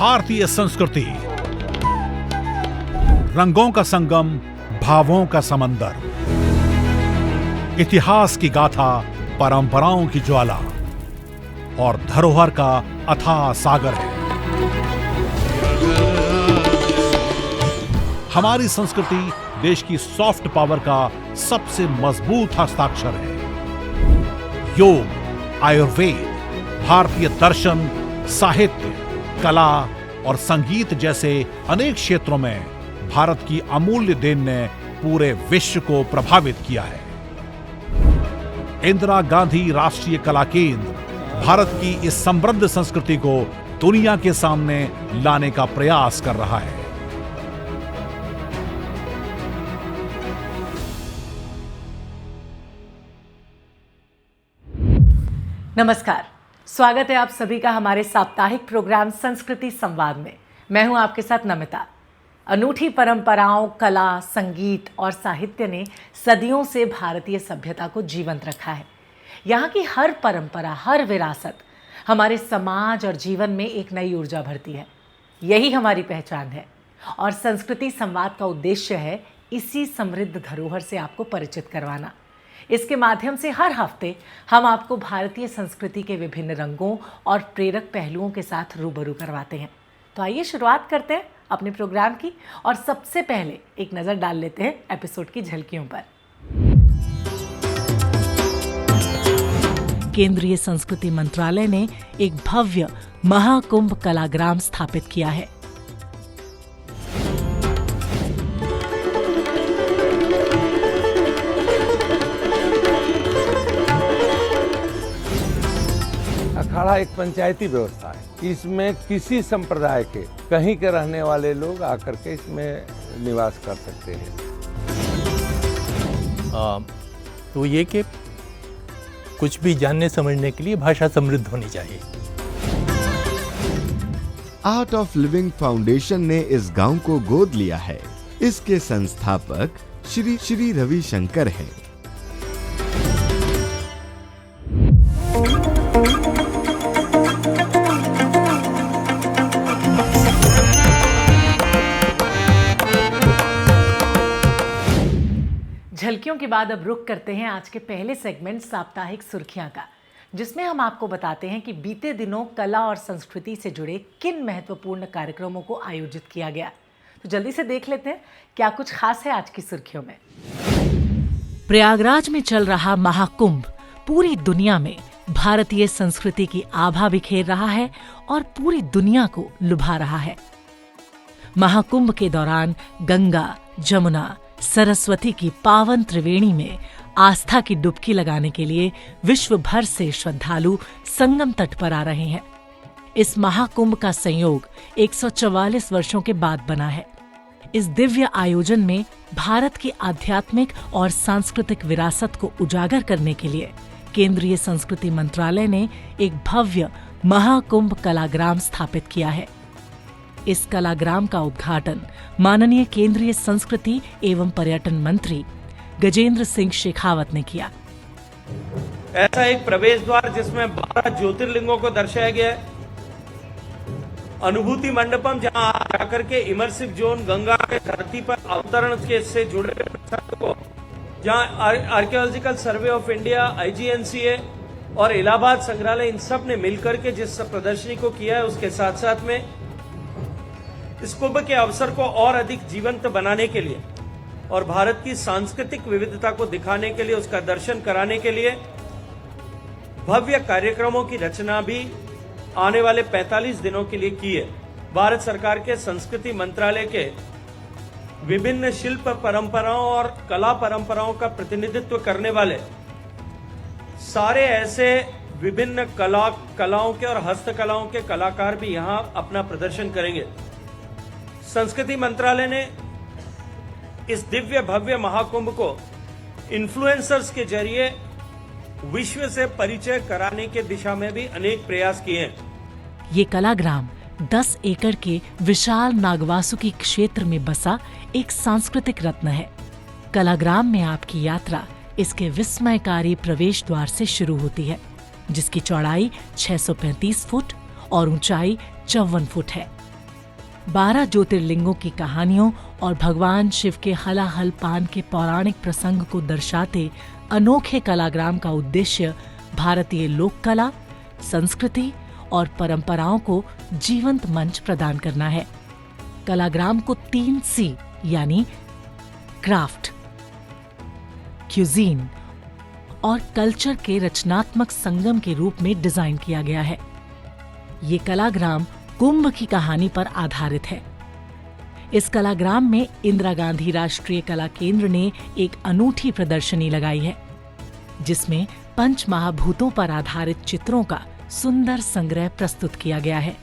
भारतीय संस्कृति, रंगों का संगम, भावों का समंदर, इतिहास की गाथा, परंपराओं की ज्वाला और धरोहर का अथाह सागर है। हमारी संस्कृति देश की सॉफ्ट पावर का सबसे मजबूत हस्ताक्षर है। योग, आयुर्वेद, भारतीय दर्शन, साहित्य, कला और संगीत जैसे अनेक क्षेत्रों में भारत की अमूल्य देन ने पूरे विश्व को प्रभावित किया है। इंदिरा गांधी राष्ट्रीय कला केंद्र भारत की इस समृद्ध संस्कृति को दुनिया के सामने लाने का प्रयास कर रहा है। नमस्कार, स्वागत है आप सभी का हमारे साप्ताहिक प्रोग्राम संस्कृति संवाद में। मैं हूं आपके साथ नमिता। अनूठी परंपराओं, कला, संगीत और साहित्य ने सदियों से भारतीय सभ्यता को जीवंत रखा है। यहाँ की हर परंपरा, हर विरासत हमारे समाज और जीवन में एक नई ऊर्जा भरती है। यही हमारी पहचान है और संस्कृति संवाद का उद्देश्य है इसी समृद्ध धरोहर से आपको परिचित करवाना। इसके माध्यम से हर हफ्ते हम आपको भारतीय संस्कृति के विभिन्न रंगों और प्रेरक पहलुओं के साथ रूबरू करवाते हैं। तो आइए शुरुआत करते हैं अपने प्रोग्राम की और सबसे पहले एक नज़र डाल लेते हैं एपिसोड की झलकियों पर। केंद्रीय संस्कृति मंत्रालय ने एक भव्य महाकुंभ कलाग्राम स्थापित किया है। अखाड़ा एक पंचायती व्यवस्था है। इसमें किसी संप्रदाय के कहीं के रहने वाले लोग आकर के इसमें निवास कर सकते हैं। तो ये कि कुछ भी जानने समझने के लिए भाषा समृद्ध होनी चाहिए। आर्ट ऑफ लिविंग फाउंडेशन ने इस गांव को गोद लिया है। इसके संस्थापक श्री रविशंकर हैं। झलकियों के बाद अब रुक करते हैं आज के पहले सेगमेंट साप्ताहिक सुर्खियां का, जिसमें हम आपको बताते हैं कि बीते दिनों कला और संस्कृति से जुड़े किन महत्वपूर्ण कार्यक्रमों को आयोजित किया गया। तो जल्दी से देख लेते हैं क्या कुछ खास है आज की सुर्खियों में। प्रयागराज में चल रहा महाकुंभ पूरी दुनिया में भारतीय संस्कृति की आभा बिखेर रहा है और पूरी दुनिया को लुभा रहा है। महाकुंभ के दौरान गंगा, जमुना, सरस्वती की पावन त्रिवेणी में आस्था की डुबकी लगाने के लिए विश्व भर से श्रद्धालु संगम तट पर आ रहे हैं। इस महाकुंभ का संयोग 144 वर्षों के बाद बना है। इस दिव्य आयोजन में भारत की आध्यात्मिक और सांस्कृतिक विरासत को उजागर करने के लिए केंद्रीय संस्कृति मंत्रालय ने एक भव्य महाकुंभ कलाग्राम स्थापित किया है। इस कलाग्राम का उद्घाटन माननीय केंद्रीय संस्कृति एवं पर्यटन मंत्री गजेंद्र सिंह शेखावत ने किया। ऐसा एक प्रवेश द्वार जिसमें 12 ज्योतिर्लिंगों को दर्शाया गया है। अनुभूति मंडपम, जहां आकर के इमर्सिव जोन, गंगा के धरती पर अवतरण के से जुड़े को, जहां archaeological survey of India, IGNCA और इलाहाबाद संग्रहालय, इन सब ने मिलकर के जिस प्रदर्शनी को किया है, उसके साथ साथ में इस कुंभ के अवसर को और अधिक जीवंत बनाने के लिए और भारत की सांस्कृतिक विविधता को दिखाने के लिए, उसका दर्शन कराने के लिए भव्य कार्यक्रमों की रचना भी आने वाले 45 दिनों के लिए की है। भारत सरकार के संस्कृति मंत्रालय के विभिन्न शिल्प परंपराओं और कला परंपराओं का प्रतिनिधित्व करने वाले सारे ऐसे विभिन्न कलाओं के और हस्तकलाओं के कलाकार भी यहां अपना प्रदर्शन करेंगे। संस्कृति मंत्रालय ने इस दिव्य भव्य महाकुंभ को इन्फ्लुएंसर्स के जरिए विश्व से परिचय कराने के दिशा में भी अनेक प्रयास किए हैं। ये कलाग्राम 10 एकड़ के विशाल नागवासुकी क्षेत्र में बसा एक सांस्कृतिक रत्न है। कलाग्राम में आपकी यात्रा इसके विस्मयकारी प्रवेश द्वार से शुरू होती है, जिसकी चौड़ाई 635 फुट और ऊंचाई 54 फुट है। 12 ज्योतिर्लिंगों की कहानियों और भगवान शिव के हलाहल पान के पौराणिक प्रसंग को दर्शाते अनोखे कलाग्राम का उद्देश्य भारतीय लोक कला, संस्कृति और परंपराओं को जीवंत मंच प्रदान करना है। कलाग्राम को 3 C यानी क्राफ्ट, क्यूजीन और कल्चर के रचनात्मक संगम के रूप में डिजाइन किया गया है। ये कलाग्राम कुंभ की कहानी पर आधारित है। इस कलाग्राम में इंदिरा गांधी राष्ट्रीय कला केंद्र ने एक अनूठी प्रदर्शनी लगाई है, जिसमें पंच महाभूतों पर आधारित चित्रों का सुंदर संग्रह प्रस्तुत किया गया है।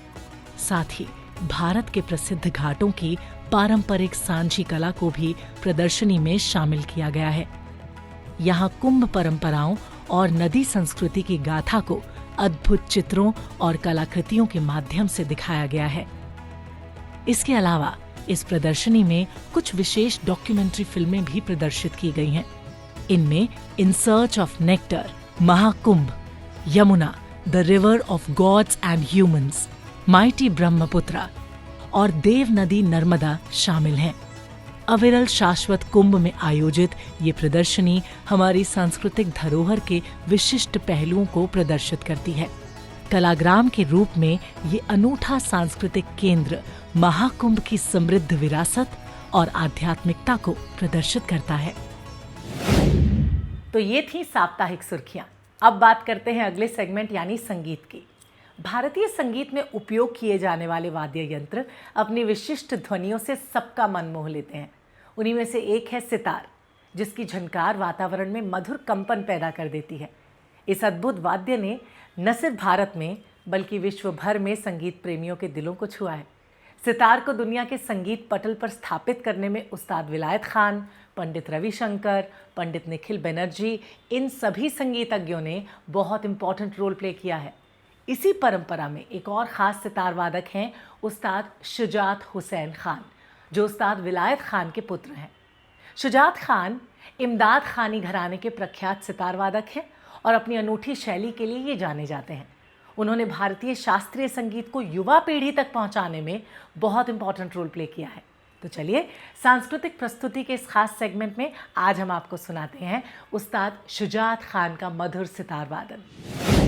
साथ ही भारत के प्रसिद्ध घाटों की पारंपरिक सांझी कला को भी प्रदर्शनी में शामिल किया गया है। यहाँ कुंभ परंपराओं और नदी संस्कृति की गाथा को अद्भुत चित्रों और कलाकृतियों के माध्यम से दिखाया गया है। इसके अलावा इस प्रदर्शनी में कुछ विशेष डॉक्यूमेंट्री फिल्में भी प्रदर्शित की गई हैं। इनमें in search of nectar, Mahakumbh, Yamuna, the river of gods and humans, mighty Brahmaputra और देव नदी नर्मदा शामिल हैं। अविरल शाश्वत कुंभ में आयोजित ये प्रदर्शनी हमारी सांस्कृतिक धरोहर के विशिष्ट पहलुओं को प्रदर्शित करती है। कलाग्राम के रूप में ये अनूठा सांस्कृतिक केंद्र महाकुंभ की समृद्ध विरासत और आध्यात्मिकता को प्रदर्शित करता है। तो ये थी साप्ताहिक सुर्खियां। अब बात करते हैं अगले सेगमेंट यानी संगीत की। भारतीय संगीत में उपयोग किए जाने वाले वाद्य यंत्र अपनी विशिष्ट ध्वनियों से सबका मन मोह लेते हैं। उन्हीं में से एक है सितार, जिसकी झनकार वातावरण में मधुर कंपन पैदा कर देती है। इस अद्भुत वाद्य ने न सिर्फ भारत में बल्कि विश्व भर में संगीत प्रेमियों के दिलों को छुआ है। सितार को दुनिया के संगीत पटल पर स्थापित करने में उस्ताद विलायत खान, पंडित रविशंकर, पंडित निखिल बनर्जी, इन सभी संगीतज्ञों ने बहुत इंपॉर्टेंट रोल प्ले किया है। इसी परंपरा में एक और ख़ास सितार वादक हैं उस्ताद शुजात हुसैन खान, जो उस्ताद विलायत खान के पुत्र हैं। शुजात खान इमदाद खानी घराने के प्रख्यात सितार वादक हैं और अपनी अनूठी शैली के लिए ये जाने जाते हैं। उन्होंने भारतीय शास्त्रीय संगीत को युवा पीढ़ी तक पहुंचाने में बहुत इंपॉर्टेंट रोल प्ले किया है। तो चलिए सांस्कृतिक प्रस्तुति के इस खास सेगमेंट में आज हम आपको सुनाते हैं उस्ताद शुजात खान का मधुर सितार वादन।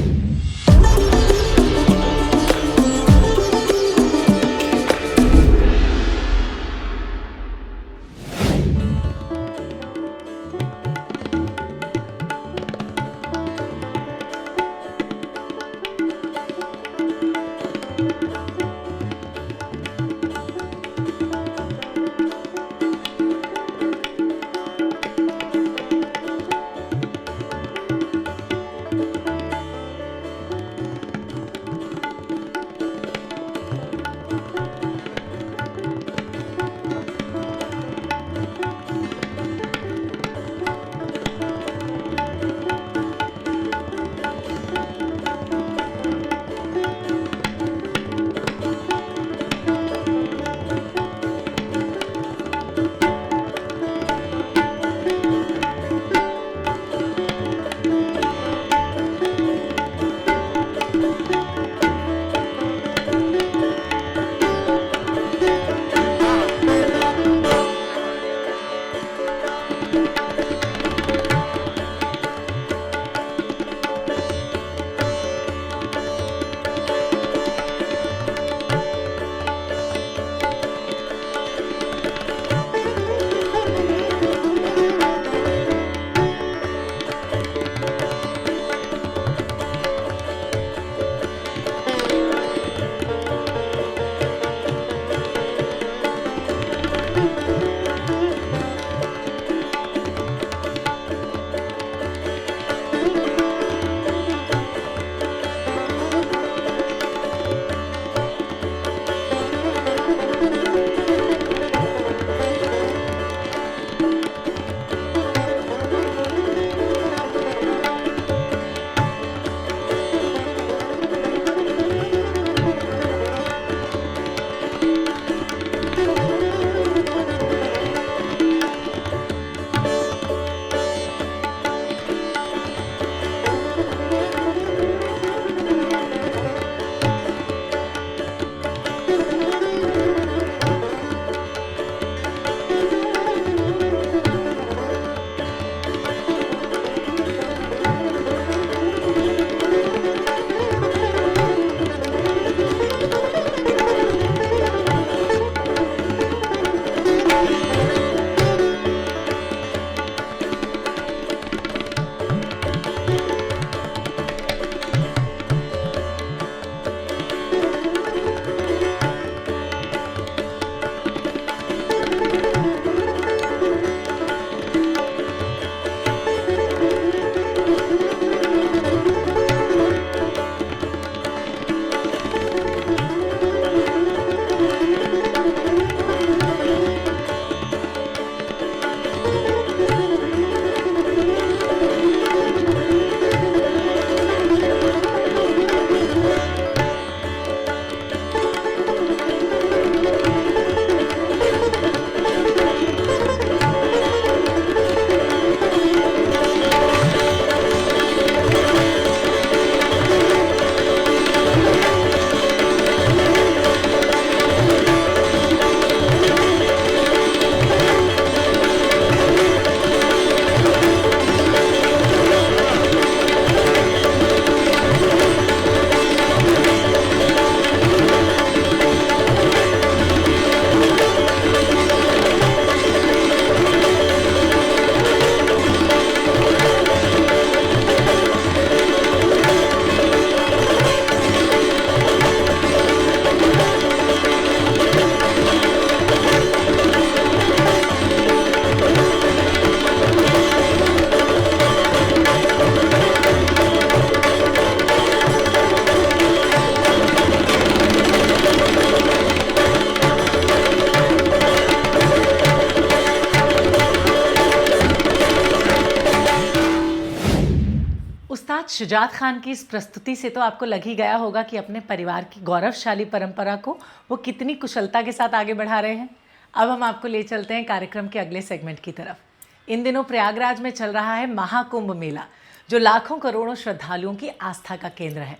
शुजात खान की इस प्रस्तुति से तो आपको लग ही गया होगा कि अपने परिवार की गौरवशाली परंपरा को वो कितनी कुशलता के साथ आगे बढ़ा रहे हैं। अब हम आपको ले चलते हैं कार्यक्रम के अगले सेगमेंट की तरफ। इन दिनों प्रयागराज में चल रहा है महाकुंभ मेला, जो लाखों करोड़ों श्रद्धालुओं की आस्था का केंद्र है।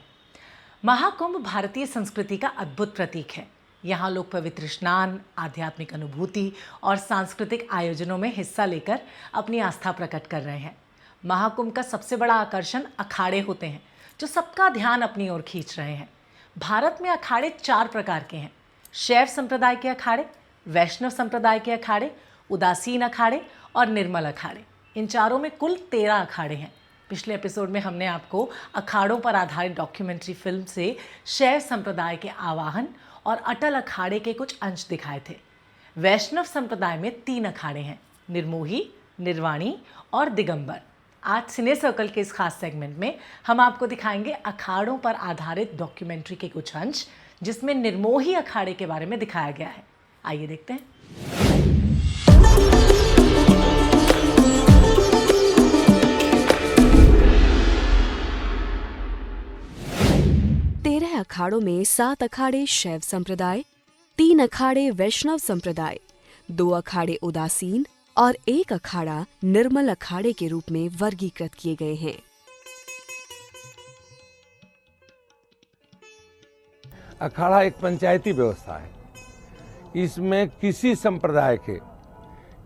महाकुंभ भारतीय संस्कृति का अद्भुत प्रतीक है। यहाँ लोग पवित्र स्नान, आध्यात्मिक अनुभूति और सांस्कृतिक आयोजनों में हिस्सा लेकर अपनी आस्था प्रकट कर रहे हैं। महाकुंभ का सबसे बड़ा आकर्षण अखाड़े होते हैं, जो सबका ध्यान अपनी ओर खींच रहे हैं। भारत में अखाड़े 4 प्रकार के हैं: शैव संप्रदाय के अखाड़े, वैष्णव संप्रदाय के अखाड़े, उदासीन अखाड़े और निर्मल अखाड़े। इन चारों में कुल 13 अखाड़े हैं। पिछले एपिसोड में हमने आपको अखाड़ों पर आधारित डॉक्यूमेंट्री फिल्म से शैव संप्रदाय के आवाहन और अटल अखाड़े के कुछ अंश दिखाए थे। वैष्णव संप्रदाय में 3 अखाड़े हैं: निर्मोही, निर्वाणी और दिगंबर। आज सिने सर्कल के इस खास सेगमेंट में हम आपको दिखाएंगे अखाड़ों पर आधारित डॉक्यूमेंट्री के कुछ अंश, जिसमें निर्मोही अखाड़े के बारे में दिखाया गया है। आइए देखते हैं। 13 अखाड़ों में 7 अखाड़े शैव संप्रदाय, 3 अखाड़े वैष्णव संप्रदाय, 2 अखाड़े उदासीन और 1 अखाड़ा निर्मल अखाड़े के रूप में वर्गीकृत किए गए हैं। अखाड़ा एक पंचायती व्यवस्था है। इसमें किसी संप्रदाय के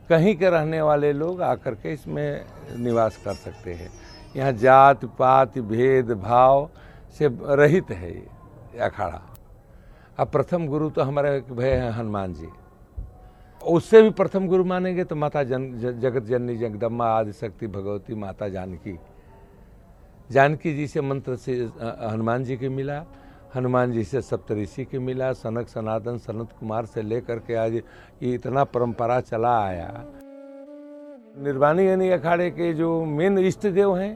कहीं के रहने वाले लोग आकर के इसमें निवास कर सकते हैं। यहाँ जात पात भेद भाव से रहित है ये अखाड़ा। अब प्रथम गुरु तो हमारे भय हैं हनुमान जी। उससे भी प्रथम गुरु मानेंगे तो माता जगत जननी जगदम्बा आदि शक्ति भगवती माता जानकी। जानकी जी से मंत्र से हनुमान जी के मिला, हनुमान जी से सप्तऋषि के मिला, सनक सनातन सनत कुमार से लेकर के आज ये इतना परंपरा चला आया। निर्वाणी यानी अखाड़े के जो मेन इष्ट देव हैं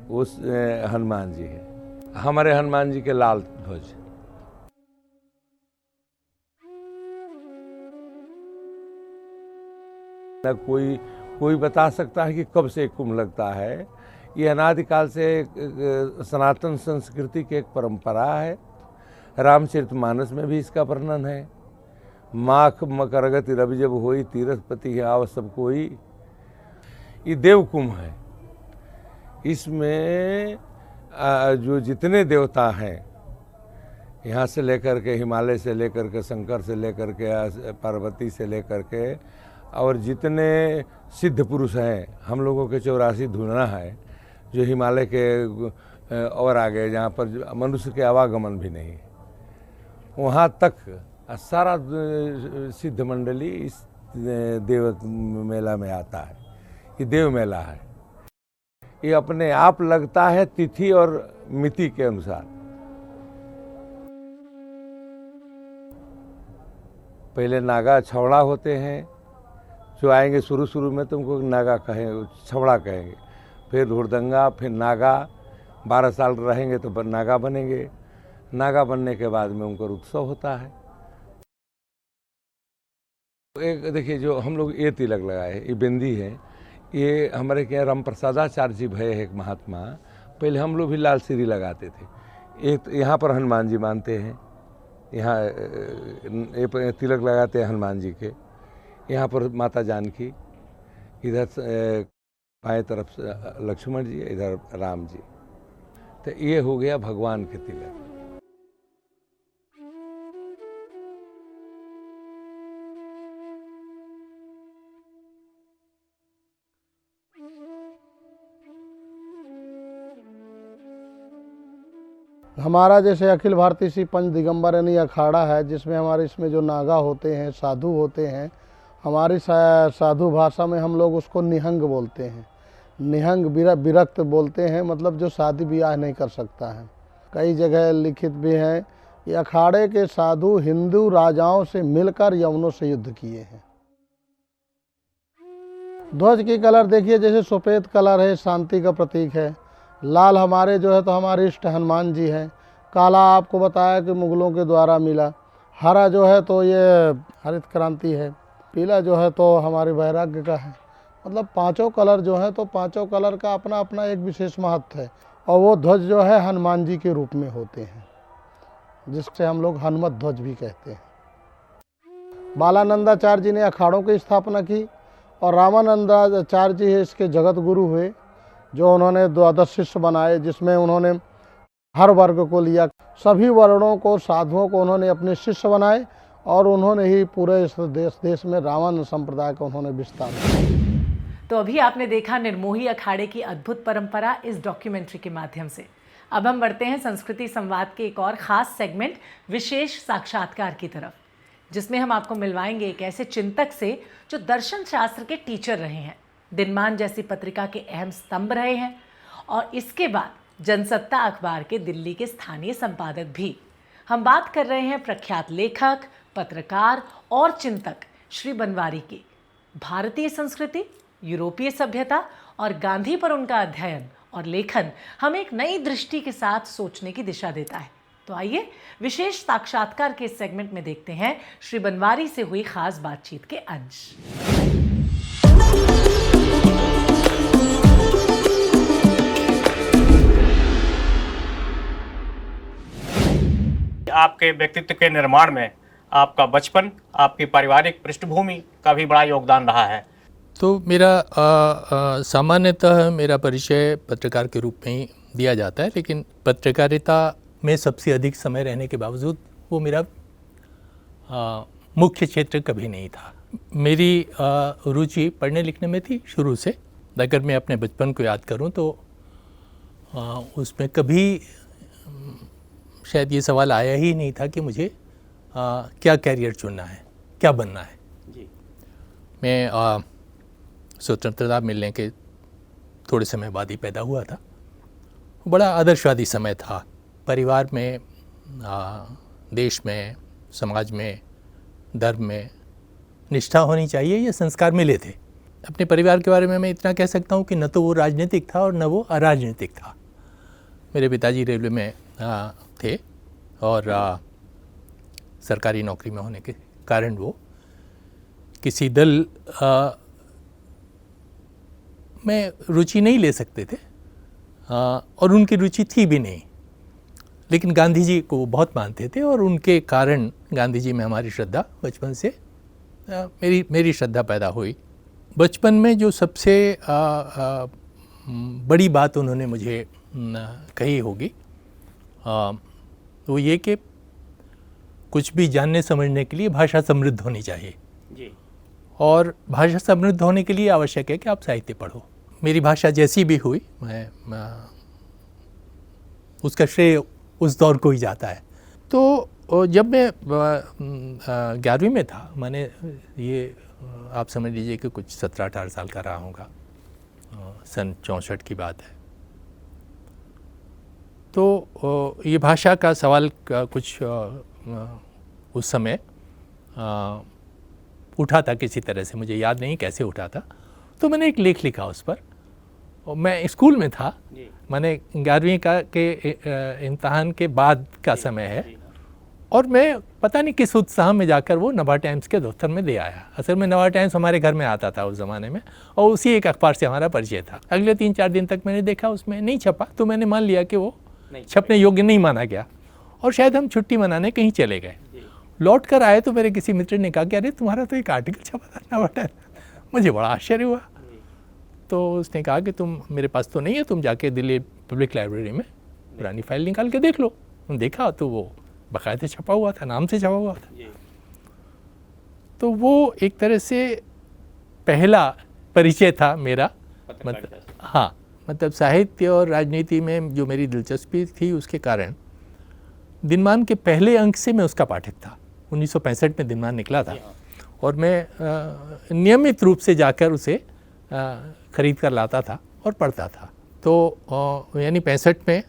वो हनुमान जी हैं। हमारे हनुमान जी के लाल ध्वज। न कोई बता सकता है कि कब से कुंभ लगता है। ये अनादिकाल से सनातन संस्कृति की एक परंपरा है। रामचरितमानस में भी इसका वर्णन है। माख मकरगति रवि जब होई, तीर्थपति आव सब कोई। ये देव कुंभ है। इसमें जो जितने देवता हैं, यहाँ से लेकर के हिमालय से लेकर के शंकर से लेकर के पार्वती से लेकर के और जितने सिद्ध पुरुष हैं, हम लोगों के 84 धुना है जो हिमालय के और आगे जहाँ पर मनुष्य के आवागमन भी नहीं, वहाँ तक सारा सिद्ध मंडली इस देव मेला में आता है। ये देव मेला है। ये अपने आप लगता है तिथि और मिति के अनुसार। पहले नागा छवड़ा होते हैं जो आएंगे शुरू में तुमको नागा कहेंगे, छवड़ा कहेंगे। फिर हुड़दंगा, फिर नागा। 12 साल रहेंगे तो नागा बनेंगे। नागा बनने के बाद में उनका उत्सव होता है। एक देखिए जो हम लोग ये तिलक लगाए, ये बिंदी है, ये हमारे क्या राम प्रसादाचार्य जी भय है एक महात्मा। पहले हम लोग भी लाल सिरी लगाते थे। एक यहाँ पर हनुमान जी मानते हैं, यहाँ ये तिलक लगाते हैं हनुमान जी के। यहाँ पर माता जानकी, इधर बाएं तरफ से लक्ष्मण जी, इधर राम जी। तो ये हो गया भगवान के तिलक। हमारा जैसे अखिल भारतीय श्री पंच दिगंबर यानी अखाड़ा है, जिसमें हमारे इसमें जो नागा होते हैं, साधु होते हैं। हमारी साधु भाषा में हम लोग उसको निहंग बोलते हैं। निहंग विरक्त बोलते हैं, मतलब जो शादी ब्याह नहीं कर सकता है। कई जगह लिखित भी हैं कि अखाड़े के साधु हिंदू राजाओं से मिलकर यवनों से युद्ध किए हैं। ध्वज की कलर देखिए, जैसे सफ़ेद कलर है, शांति का प्रतीक है। लाल हमारे जो है तो हमारे इष्ट हनुमान जी हैं। काला आपको बताया कि मुगलों के द्वारा मिला। हरा जो है तो ये हरित क्रांति है। पीला जो है तो हमारे वैराग्य का है। मतलब 5 कलर जो है तो 5 कलर का अपना अपना एक विशेष महत्व है। और वो ध्वज जो है हनुमान जी के रूप में होते हैं, जिससे हम लोग हनुमत ध्वज भी कहते हैं। बालानंदाचार्य जी ने अखाड़ों की स्थापना की और रामानंदाचार्य जी इसके जगत गुरु हुए, जो उन्होंने 12 शिष्य बनाए, जिसमें उन्होंने हर वर्ग को लिया, सभी वर्णों को, साधुओं को उन्होंने अपने शिष्य बनाए और उन्होंने ही पूरे इस देश में रामानंद संप्रदाय का उन्होंने विस्तार किया। तो अभी आपने देखा निर्मोही अखाड़े की अद्भुत परंपरा इस डॉक्यूमेंट्री के माध्यम से। अब हम बढ़ते हैं संस्कृति संवाद के एक और खास सेगमेंट विशेष साक्षात्कार की तरफ, जिसमें हम आपको मिलवाएंगे एक ऐसे चिंतक से जो दर्शन शास्त्र के टीचर रहे हैं, दिनमान जैसी पत्रिका के अहम स्तंभ रहे हैं और इसके बाद जनसत्ता अखबार के दिल्ली के स्थानीय संपादक भी। हम बात कर रहे हैं प्रख्यात लेखक, पत्रकार और चिंतक श्री बनवारी की। भारतीय संस्कृति, यूरोपीय सभ्यता और गांधी पर उनका अध्ययन और लेखन हमें एक नई दृष्टि के साथ सोचने की दिशा देता है। तो आइए विशेष साक्षात्कार के इस सेगमेंट में देखते हैं श्री बनवारी से हुई खास बातचीत के अंश। आपके व्यक्तित्व के निर्माण में आपका बचपन, आपकी पारिवारिक पृष्ठभूमि का भी बड़ा योगदान रहा है। तो मेरा सामान्यतः मेरा परिचय पत्रकार के रूप में ही दिया जाता है, लेकिन पत्रकारिता में सबसे अधिक समय रहने के बावजूद वो मेरा मुख्य क्षेत्र कभी नहीं था। मेरी रुचि पढ़ने लिखने में थी शुरू से। अगर मैं अपने बचपन को याद करूं तो उसमें कभी शायद ये सवाल आया ही नहीं था कि मुझे क्या कैरियर चुनना है, क्या बनना है। जी। मैं स्वतंत्रता मिलने के थोड़े समय बाद ही पैदा हुआ था। बड़ा आदर्शवादी समय था। परिवार में, देश में, समाज में, धर्म में निष्ठा होनी चाहिए, ये संस्कार मिले थे। अपने परिवार के बारे में मैं इतना कह सकता हूँ कि न तो वो राजनीतिक था और न वो अराजनीतिक था। मेरे पिताजी रेलवे में थे और सरकारी नौकरी में होने के कारण वो किसी दल में रुचि नहीं ले सकते थे और उनकी रुचि थी भी नहीं। लेकिन गांधी जी को बहुत मानते थे और उनके कारण गांधी जी में हमारी श्रद्धा बचपन से मेरी श्रद्धा पैदा हुई। बचपन में जो सबसे बड़ी बात उन्होंने मुझे कही होगी वो ये कि कुछ भी जानने समझने के लिए भाषा समृद्ध होनी चाहिए। जी। और भाषा समृद्ध होने के लिए आवश्यक है कि आप साहित्य पढ़ो। मेरी भाषा जैसी भी हुई, मैं उसका श्रेय उस दौर को ही जाता है। तो जब मैं 11वीं में था, मैंने ये आप समझ लीजिए कि कुछ 17-18 साल का रहा होगा, सन 64 की बात है। तो ये भाषा का सवाल कुछ उस समय उठा था किसी तरह से, मुझे याद नहीं कैसे उठा था। तो मैंने एक लेख लिखा उस पर। और मैं स्कूल में था, मैंने 11वीं का के इम्तहान के बाद का समय है और मैं पता नहीं किस उत्साह में जाकर वो नवा टाइम्स के दफ्तर में दे आया। असल में नवा टाइम्स हमारे घर में आता था उस ज़माने में और उसी एक अखबार से हमारा परिचय था। अगले 3-4 दिन तक मैंने देखा उसमें नहीं छपा, तो मैंने मान लिया कि वो छपने योग्य नहीं माना गया और शायद हम छुट्टी मनाने कहीं चले गए। लौट कर आए तो मेरे किसी मित्र ने कहा कि अरे तुम्हारा तो एक आर्टिकल छपा था नवा टाइम्स। मुझे बड़ा आश्चर्य हुआ। तो उसने कहा कि तुम, मेरे पास तो नहीं है, तुम जाके दिल्ली पब्लिक लाइब्रेरी में पुरानी फाइल निकाल के देख लो। देखा तो वो बाकायदे छपा हुआ था, नाम से छपा हुआ था। तो वो एक तरह से पहला परिचय था मेरा। मतलब साहित्य और राजनीति में जो मेरी दिलचस्पी थी उसके कारण दिनमान के पहले अंक से मैं उसका पाठक था। 1965 में दिनमान निकला था और मैं नियमित रूप से जाकर उसे खरीद कर लाता था और पढ़ता था। तो यानी 65 में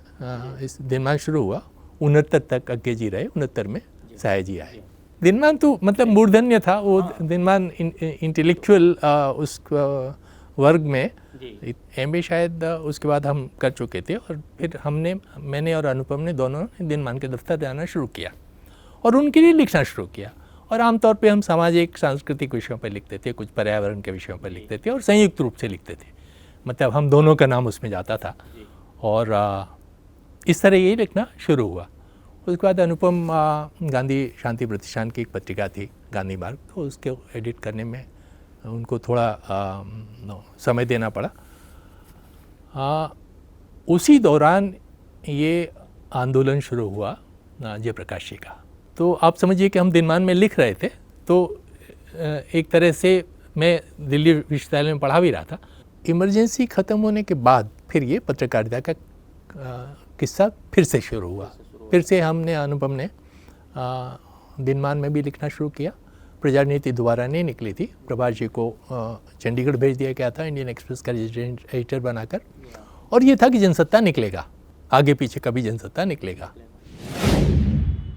इस दिनमान शुरू हुआ, 69 तक अज्ञे जी रहे, 69 में साय जी आए। दिनमान तो मतलब मूर्धन्य था वो। दिनमान इंटेलेक्चुअल उस वर्ग में एमए शायद उसके बाद हम कर चुके थे और फिर मैंने और अनुपम ने दोनों दिनमान के दफ्तर जाना शुरू किया और उनके लिए लिखना शुरू किया। और आमतौर पे हम सामाजिक सांस्कृतिक विषयों पर लिखते थे, कुछ पर्यावरण के विषयों पर लिखते थे और संयुक्त रूप से लिखते थे। मतलब हम दोनों का नाम उसमें जाता था और इस तरह ये लिखना शुरू हुआ। उसके बाद अनुपम गांधी शांति प्रतिष्ठान की एक पत्रिका थी गांधी मार्ग, तो उसके एडिट करने में उनको थोड़ा समय देना पड़ा। उसी दौरान ये आंदोलन शुरू हुआ जयप्रकाश जी का। तो आप समझिए कि हम दिनमान में लिख रहे थे, तो एक तरह से मैं दिल्ली विश्वविद्यालय में पढ़ा भी रहा था। इमरजेंसी ख़त्म होने के बाद फिर ये पत्रकारिता का किस्सा फिर से शुरू हुआ। फिर से हमने अनुपम ने दिनमान में भी लिखना शुरू किया। प्रजानीति दोबारा नहीं निकली थी। प्रभाष जी को चंडीगढ़ भेज दिया गया था इंडियन एक्सप्रेस का रेजिडेंट एडिटर बनाकर, और ये था कि जनसत्ता निकलेगा, आगे पीछे कभी जनसत्ता निकलेगा।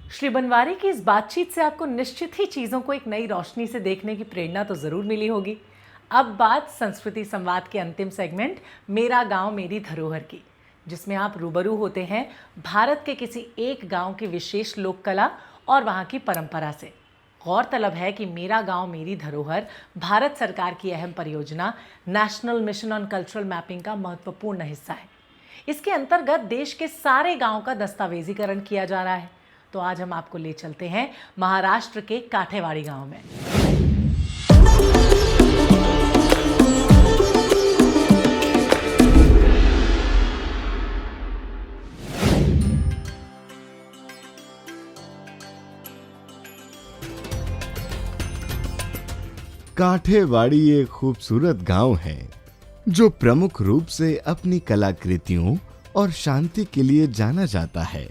श्री बनवारी की इस बातचीत से आपको निश्चित ही चीज़ों को एक नई रोशनी से देखने की प्रेरणा तो ज़रूर मिली होगी। अब बात संस्कृति संवाद के अंतिम सेगमेंट मेरा गांव मेरी धरोहर की, जिसमें आप रूबरू होते हैं भारत के किसी एक गांव की विशेष लोक कला और वहां की परंपरा से। गौरतलब है कि मेरा गांव मेरी धरोहर भारत सरकार की अहम परियोजना national mission on cultural mapping का महत्वपूर्ण हिस्सा है। इसके अंतर्गत देश के सारे गांव का दस्तावेजीकरण किया जा रहा है। तो आज हम आपको ले चलते हैं महाराष्ट्र के काठेवाड़ी गांव में। काठेवाड़ी एक खूबसूरत गांव है जो प्रमुख रूप से अपनी कलाकृतियों और शांति के लिए जाना जाता है।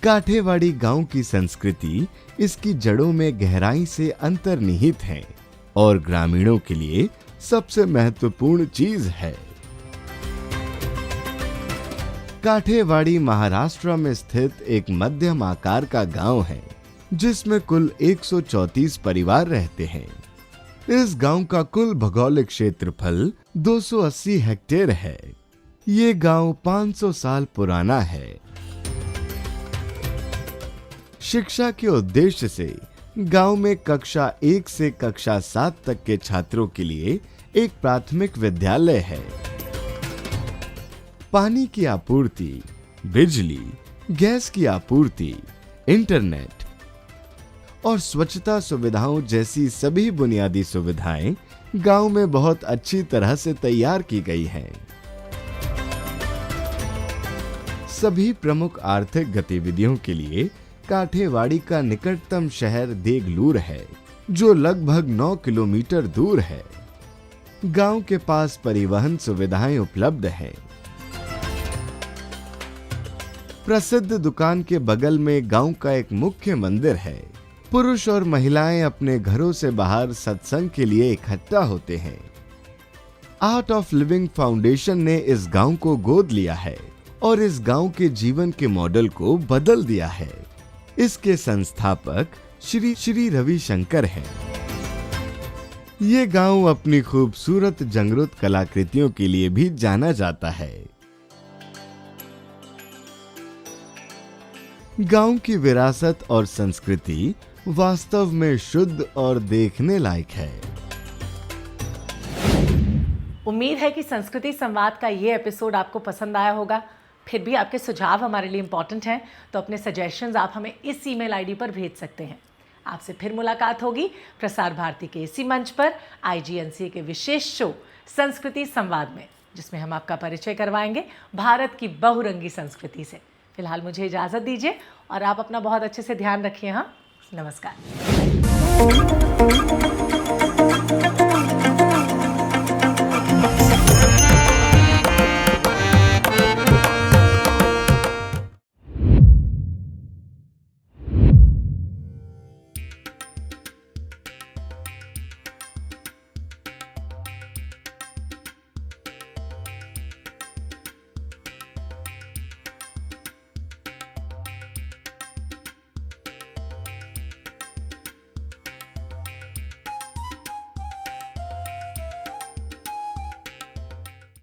काठेवाड़ी गांव की संस्कृति इसकी जड़ों में गहराई से अंतर्निहित है और ग्रामीणों के लिए सबसे महत्वपूर्ण चीज है। काठेवाड़ी महाराष्ट्र में स्थित एक मध्यम आकार का गांव है जिसमें कुल 134 परिवार रहते हैं। इस गांव का कुल भौगोलिक क्षेत्रफल 280 हेक्टेयर है। ये गांव 500 साल पुराना है। शिक्षा के उद्देश्य से गांव में कक्षा 1 से कक्षा 7 तक के छात्रों के लिए एक प्राथमिक विद्यालय है। पानी की आपूर्ति, बिजली, गैस की आपूर्ति, इंटरनेट और स्वच्छता सुविधाओं जैसी सभी बुनियादी सुविधाएं गांव में बहुत अच्छी तरह से तैयार की गई हैं। सभी प्रमुख आर्थिक गतिविधियों के लिए काठेवाड़ी का निकटतम शहर देगलूर है, जो लगभग 9 किलोमीटर दूर है। गांव के पास परिवहन सुविधाएं उपलब्ध हैं। प्रसिद्ध दुकान के बगल में गांव का एक मुख्य मंदिर है। पुरुष और महिलाएं अपने घरों से बाहर सत्संग के लिए इकट्ठा होते हैं। आर्ट ऑफ लिविंग फाउंडेशन ने इस गांव को गोद लिया है और इस गांव के जीवन के मॉडल को बदल दिया है। इसके संस्थापक श्री रविशंकर हैं। ये गांव अपनी खूबसूरत जंगरुत कलाकृतियों के लिए भी जाना जाता है। गांव की विरासत और संस्कृति वास्तव में शुद्ध और देखने लायक है। उम्मीद है कि संस्कृति संवाद का ये एपिसोड आपको पसंद आया होगा। फिर भी आपके सुझाव हमारे लिए इंपॉर्टेंट हैं, तो अपने सजेशंस आप हमें इस ईमेल आईडी पर भेज सकते हैं। आपसे फिर मुलाकात होगी प्रसार भारती के इसी मंच पर IGNCA के विशेष शो संस्कृति संवाद में, जिसमें हम आपका परिचय करवाएंगे भारत की बहुरंगी संस्कृति से। फिलहाल मुझे इजाज़त दीजिए और आप अपना बहुत अच्छे से ध्यान रखिए। हाँ, नमस्कार।